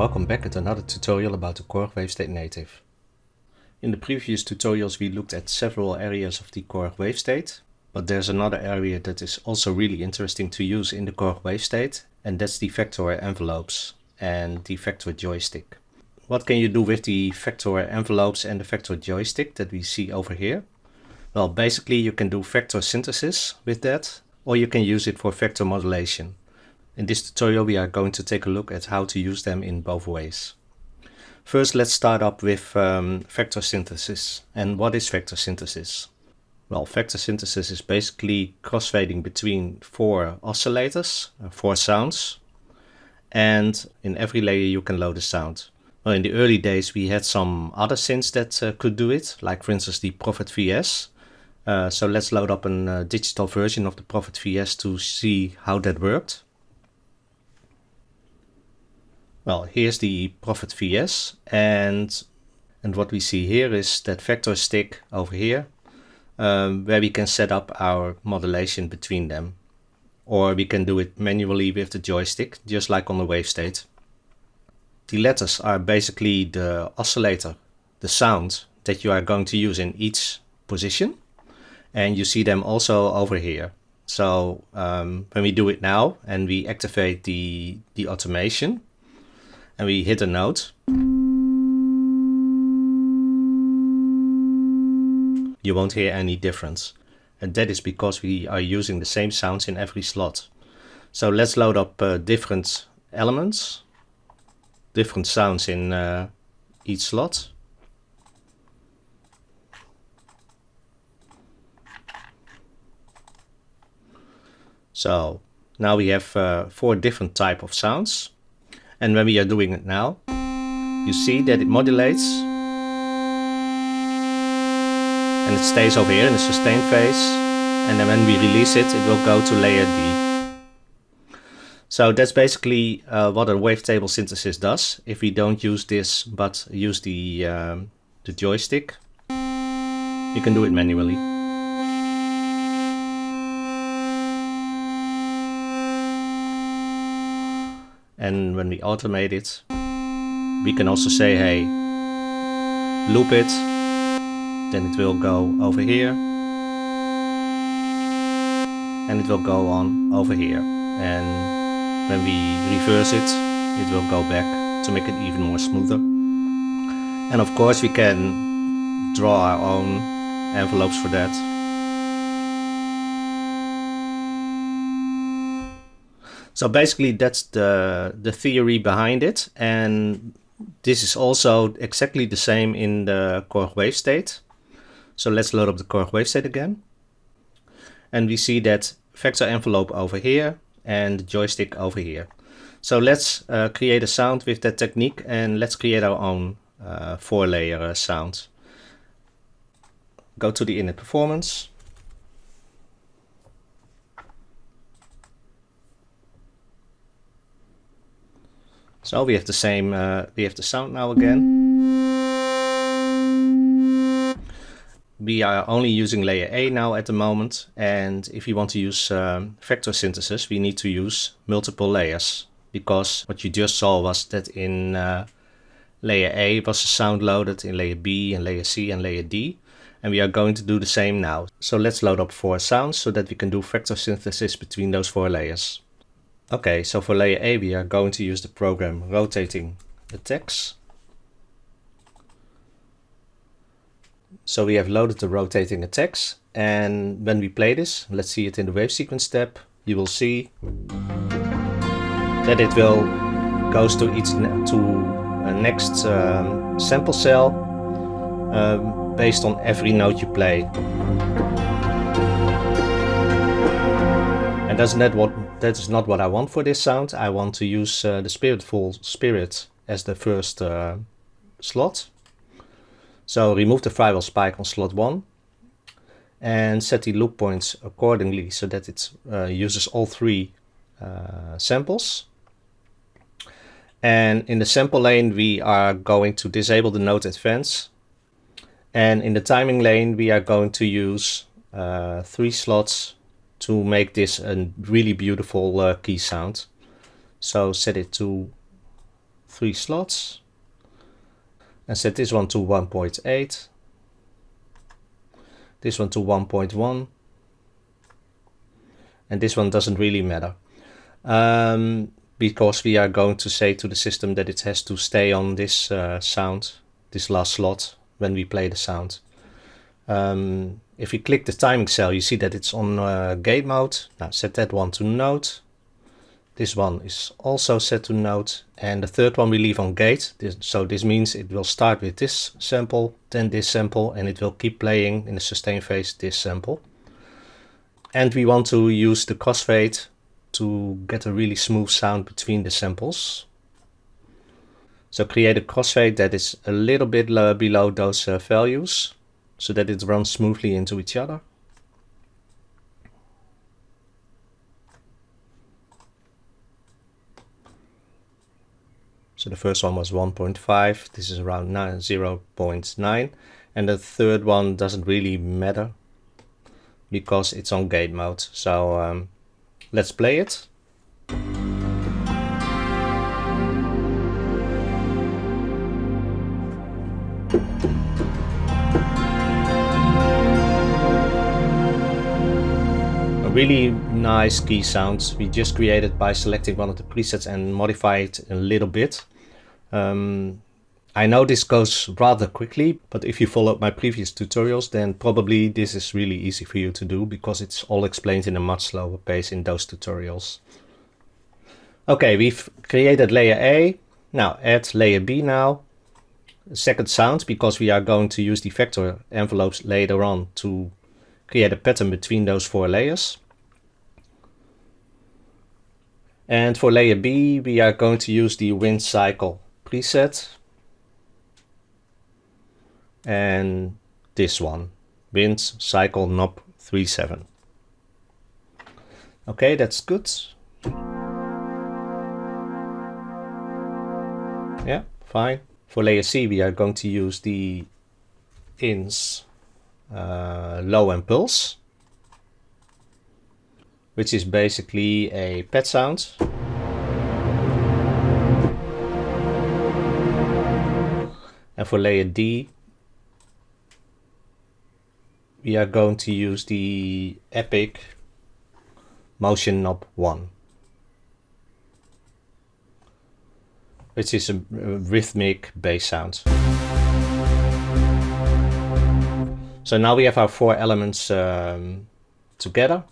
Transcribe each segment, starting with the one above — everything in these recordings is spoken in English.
welcome back at another tutorial about the Korg wavestate native. In the previous tutorials we looked at several areas of the Korg wavestate, but there's another area that is also really interesting to use in the Korg wavestate, and that's the vector envelopes and the vector joystick. What can you do with the vector envelopes and the vector joystick that we see over here? Well, basically you can do vector synthesis with that, or you can use it for vector modulation. In this tutorial we are going to take a look at how to use them in both ways. First, let's start up with vector synthesis. And what is vector synthesis? Well, vector synthesis is basically crossfading between four oscillators, four sounds, and in every layer you can load a sound. Well, in the early days we had some other synths that could do it, like for instance the Prophet VS. So let's load up a digital version of the Prophet VS to see how that worked. Well, here's the Prophet VS, and what we see here is that vector stick over here, where we can set up our modulation between them. Or we can do it manually with the joystick, just like on the wavestate. The letters are basically the oscillator, the sound that you are going to use in each position. And you see them also over here. So when we do it now and we activate the automation, and we hit a note, you won't hear any difference. And that is because we are using the same sounds in every slot. So let's load up different elements, different sounds in each slot. So now we have four different types of sounds. And when we are doing it now, you see that it modulates and it stays over here in the sustained phase, and then when we release it, it will go to layer D. So that's basically what a wavetable synthesis does. If we don't use this but use the joystick, you can do it manually. And when we automate it, we can also say, hey, loop it, then it will go over here, and it will go on over here. And when we reverse it, it will go back to make it even more smoother. And of course we can draw our own envelopes for that. So basically that's the theory behind it, and this is also exactly the same in the Korg wavestate. So let's load up the Korg wavestate again. And we see that vector envelope over here and the joystick over here. So let's create a sound with that technique, and let's create our own 4-layer sound. Go to the init performance. So we have the same, we have the sound now again. We are only using layer A now at the moment, and if you want to use vector synthesis, we need to use multiple layers, because what you just saw was that in layer A was a sound loaded, in layer B and layer C and layer D, and we are going to do the same now. So let's load up 4 sounds so that we can do vector synthesis between those 4 layers. Okay, so for layer A we are going to use the program rotating attacks. So we have loaded the rotating attacks, and when we play this, let's see it in the wave sequence tab, you will see that it will goes to each next sample cell based on every note you play. And that is not what I want for this sound. I want to use the Spiritful Spirit as the first slot. So remove the firewall spike on slot 1 and set the loop points accordingly so that it uses all 3 samples. And in the sample lane we are going to disable the note advance, and in the timing lane we are going to use 3 slots to make this a really beautiful key sound. So set it to 3 slots and set this one to 1.8, this one to 1.1, and this one doesn't really matter because we are going to say to the system that it has to stay on this sound, this last slot, when we play the sound. If you click the timing cell, you see that it's on gate mode. Now set that one to note. This one is also set to note, and the third one we leave on gate. So this means it will start with this sample, then this sample, and it will keep playing in the sustain phase this sample. And we want to use the crossfade to get a really smooth sound between the samples. So create a crossfade that is a little bit below those values, so that it runs smoothly into each other. So the first one was 1.5, this is around 0.9, and the third one doesn't really matter because it's on gate mode. So let's play it. A really nice key sound we just created by selecting one of the presets and modify it a little bit. I know this goes rather quickly, but if you followed my previous tutorials, then probably this is really easy for you to do because it's all explained in a much slower pace in those tutorials. Okay, we've created layer A. Now add layer B now. Second sound, because we are going to use the vector envelopes later on to create a pattern between those 4 layers. And for layer B, we are going to use the wind cycle preset. And this one, wind cycle knob 37. Okay, that's good. Yeah, fine. For layer C, we are going to use the ins low and pulse, which is basically a pad sound. And for layer D, we are going to use the epic motion knob 1, which is a rhythmic bass sound. So now we have our 4 elements together,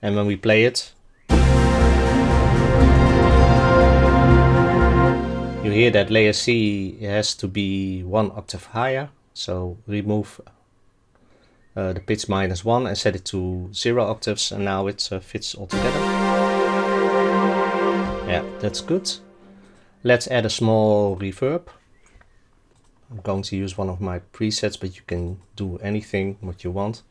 and when we play it, you hear that layer C has to be 1 octave higher. So remove the pitch -1 and set it to 0 octaves, and now it fits all together. Yeah, that's good. Let's add a small reverb. I'm going to use one of my presets, but you can do anything what you want.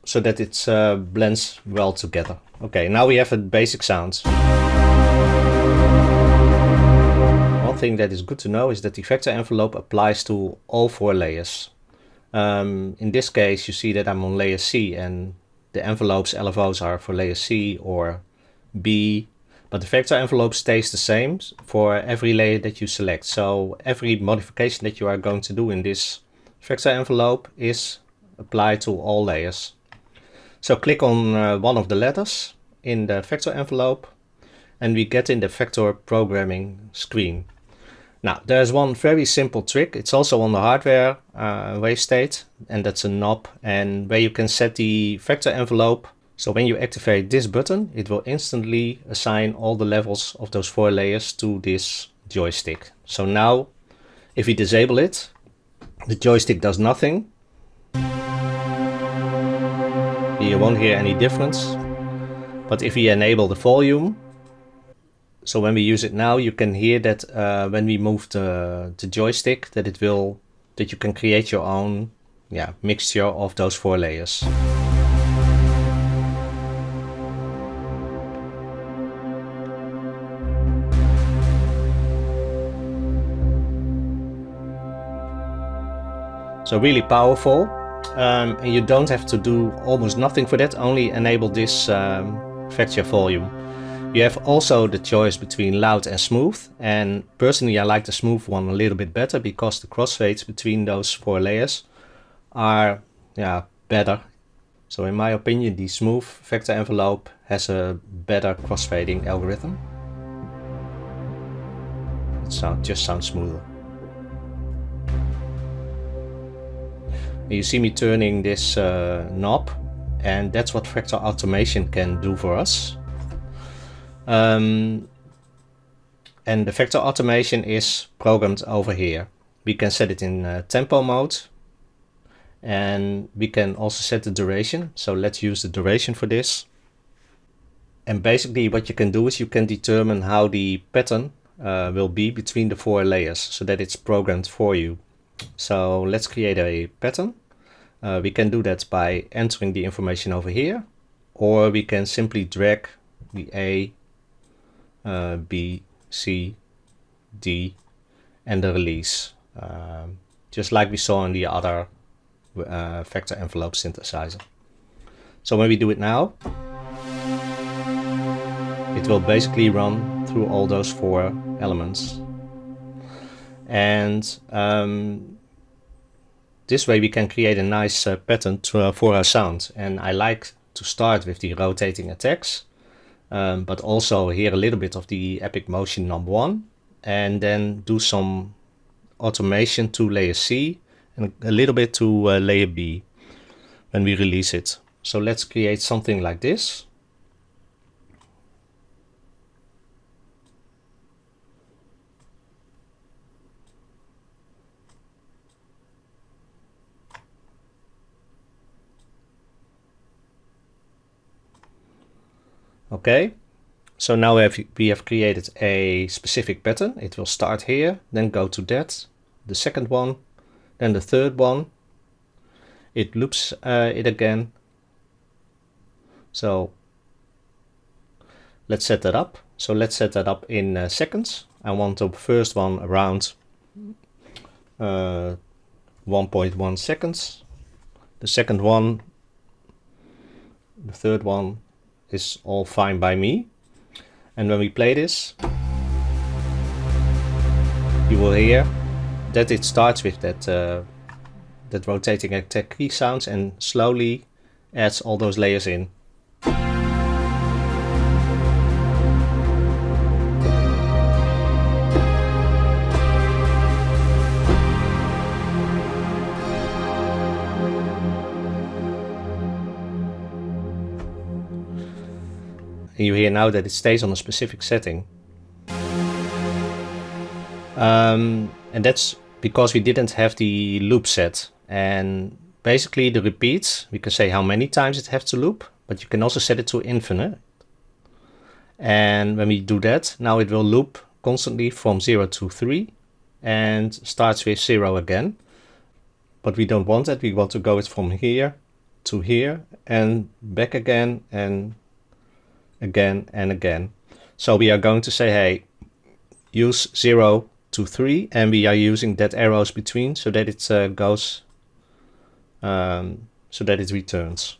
So that it blends well together. Okay, now we have a basic sound. One thing that is good to know is that the vector envelope applies to all 4 layers. In this case, you see that I'm on layer C, and the envelopes LFOs are for layer C or B. But the vector envelope stays the same for every layer that you select. So every modification that you are going to do in this vector envelope is applied to all layers. So click on one of the letters in the vector envelope, and we get in the vector programming screen. Now there's one very simple trick. It's also on the hardware wavestate, and that's a knob, and where you can set the vector envelope. So when you activate this button, it will instantly assign all the levels of those 4 layers to this joystick. So now, if we disable it, the joystick does nothing. You won't hear any difference. But if we enable the volume, so when we use it now, you can hear that when we move the joystick, that you can create your own mixture of those 4 layers. So really powerful, and you don't have to do almost nothing for that, only enable this vector volume. You have also the choice between loud and smooth, and personally I like the smooth one a little bit better because the crossfades between those 4 layers are better. So in my opinion the smooth vector envelope has a better crossfading algorithm. It just sounds smoother. You see me turning this knob, and that's what vector automation can do for us. And the vector automation is programmed over here. We can set it in tempo mode, and we can also set the duration. So let's use the duration for this. And basically what you can do is you can determine how the pattern will be between the 4 layers so that it's programmed for you. So let's create a pattern. We can do that by entering the information over here, or we can simply drag the A, B, C, D and the release, just like we saw in the other vector envelope synthesizer. So when we do it now, it will basically run through all those 4 elements. And this way we can create a nice pattern for our sound. And I like to start with the rotating attacks, but also hear a little bit of the epic motion number 1, and then do some automation to layer C and a little bit to layer B when we release it. So let's create something like this. Okay, so now we have created a specific pattern. It will start here, then go to that, the second one, then the third one. It loops it again. So let's set that up. So let's set that up in seconds. I want the first one around 1.1 seconds. The second one, the third one is all fine by me. And when we play this, you will hear that it starts with that rotating attack key sounds and slowly adds all those layers in. And you hear now that it stays on a specific setting. And that's because we didn't have the loop set. And basically the repeats, we can say how many times it has to loop, but you can also set it to infinite. And when we do that, now it will loop constantly from 0 to 3 and starts with 0 again. But we don't want that. We want to go it from here to here and back again and again and again. So we are going to say, hey, use 0 to 3, and we are using dead arrows between so that it goes, so that it returns.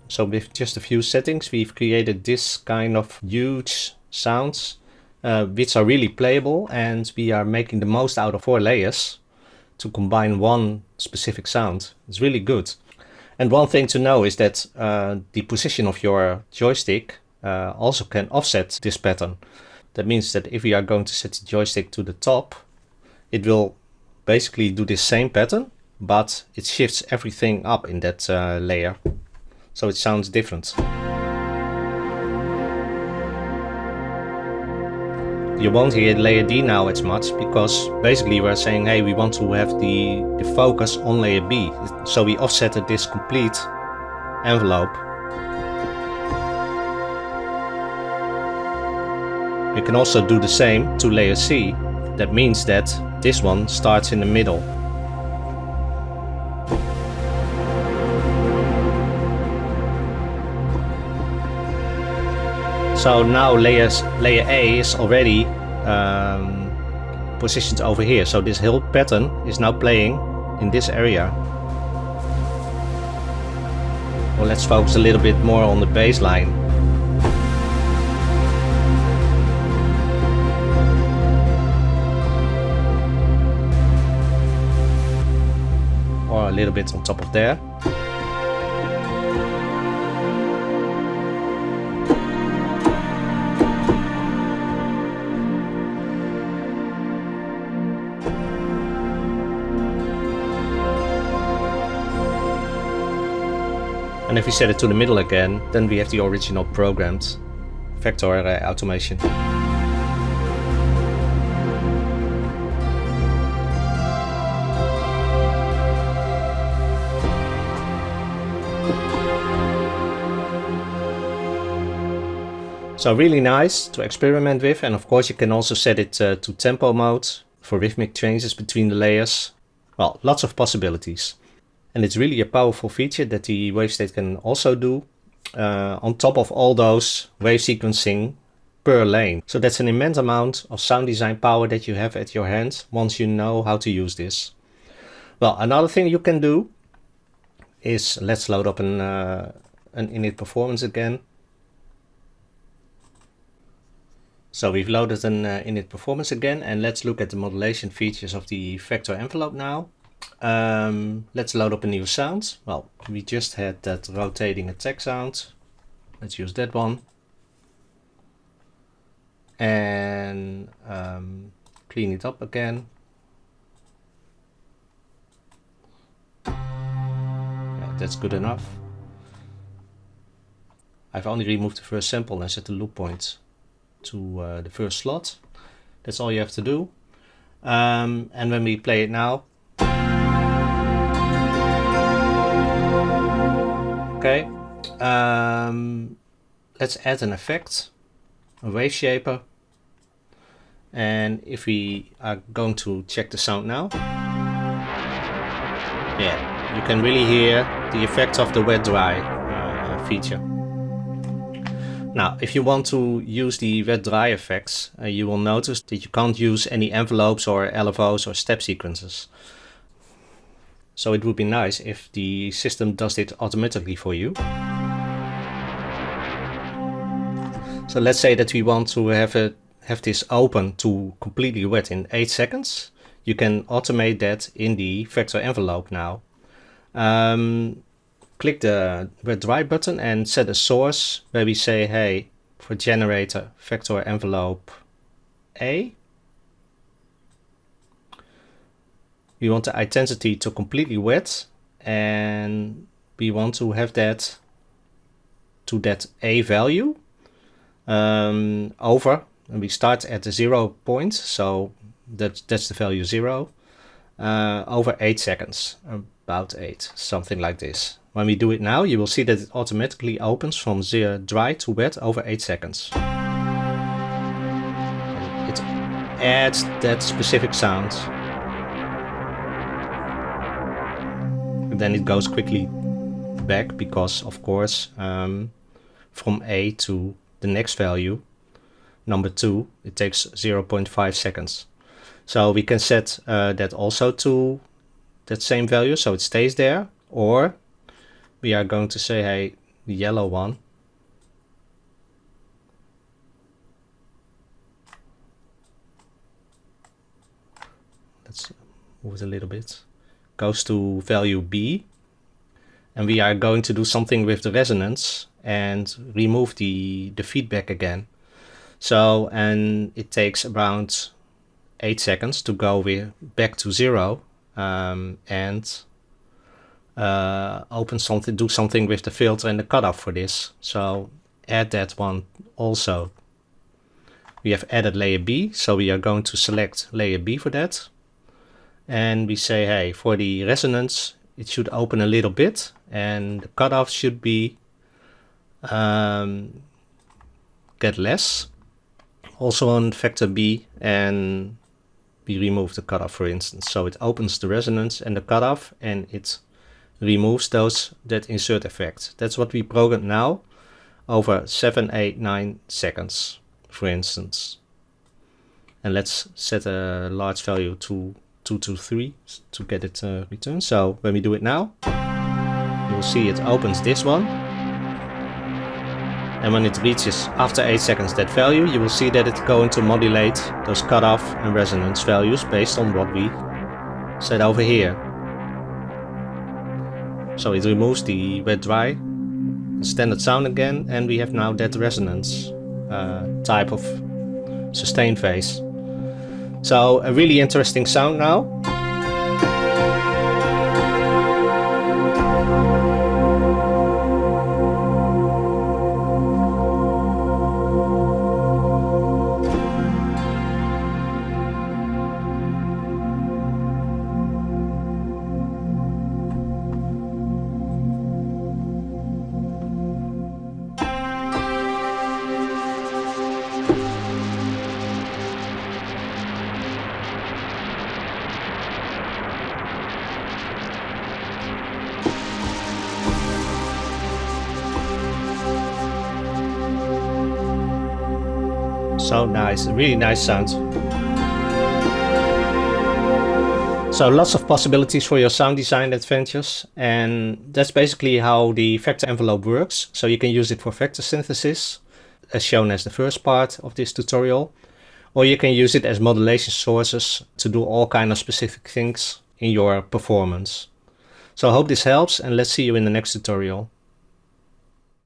So with just a few settings, we've created this kind of huge sounds, which are really playable, and we are making the most out of 4 layers to combine one specific sound. It's really good. And one thing to know is that the position of your joystick also can offset this pattern. That means that if we are going to set the joystick to the top, it will basically do the same pattern, but it shifts everything up in that layer. So it sounds different. You won't hear layer D now as much, because basically we're saying, hey, we want to have the focus on layer B. So we offsetted this complete envelope. We can also do the same to layer C. That means that this one starts in the middle. So now layer A is already positioned over here. So this whole pattern is now playing in this area. Well, let's focus a little bit more on the bass line. Or a little bit on top of there. And if we set it to the middle again, then we have the original programmed vector automation. So really nice to experiment with, and of course you can also set it to tempo mode for rhythmic changes between the layers. Well, lots of possibilities. And it's really a powerful feature that the wavestate can also do on top of all those wave sequencing per lane. So that's an immense amount of sound design power that you have at your hand once you know how to use this. Well, another thing you can do is, let's load up an init performance again. So we've loaded an init performance again, and let's look at the modulation features of the vector envelope now. Let's load up a new sound. Well, we just had that rotating attack sound. Let's use that one. And clean it up again. Yeah, that's good enough. I've only removed the first sample and set the loop point to the first slot. That's all you have to do. And when we play it now, okay, let's add an effect, a wave shaper, and if we are going to check the sound now, yeah, you can really hear the effect of the wet dry feature. Now, if you want to use the wet dry effects, you will notice that you can't use any envelopes or LFOs or step sequences. So it would be nice if the system does it automatically for you. So let's say that we want to have this open to completely wet in 8 seconds. You can automate that in the vector envelope now. Click the wet dry button and set a source where we say, hey, for generator vector envelope A, we want the intensity to completely wet, and we want to have that to that A value over, and we start at the 0 point, so that's the value 0, over 8 seconds, about 8, something like this. When we do it now, you will see that it automatically opens from dry to wet over 8 seconds. And it adds that specific sound. And then it goes quickly back because, of course, from A to the next value, number 2, it takes 0.5 seconds. So we can set that also to that same value, so it stays there, or we are going to say, hey, the yellow one, let's move it a little bit, goes to value B, and we are going to do something with the resonance and remove the feedback again. So, and it takes around 8 seconds to go back to 0 and open something, do something with the filter and the cutoff for this. So add that one also. We have added layer B, so we are going to select layer B for that. And we say, hey, for the resonance, it should open a little bit, and the cutoff should be get less. Also on vector B, and we remove the cutoff, for instance. So it opens the resonance and the cutoff, and it removes that insert effect. That's what we programmed now over 7, 8, 9 seconds, for instance. And let's set a large value to 223 to get it returned. So when we do it now, you will see it opens this one. And when it reaches after 8 seconds that value, you will see that it's going to modulate those cutoff and resonance values based on what we set over here. So it removes the wet-dry standard sound again, and we have now that resonance type of sustain phase. So a really interesting sound now. So nice, really nice sound. So lots of possibilities for your sound design adventures, and that's basically how the vector envelope works. So you can use it for vector synthesis, as shown as the first part of this tutorial, or you can use it as modulation sources to do all kind of specific things in your performance. So I hope this helps, and let's see you in the next tutorial.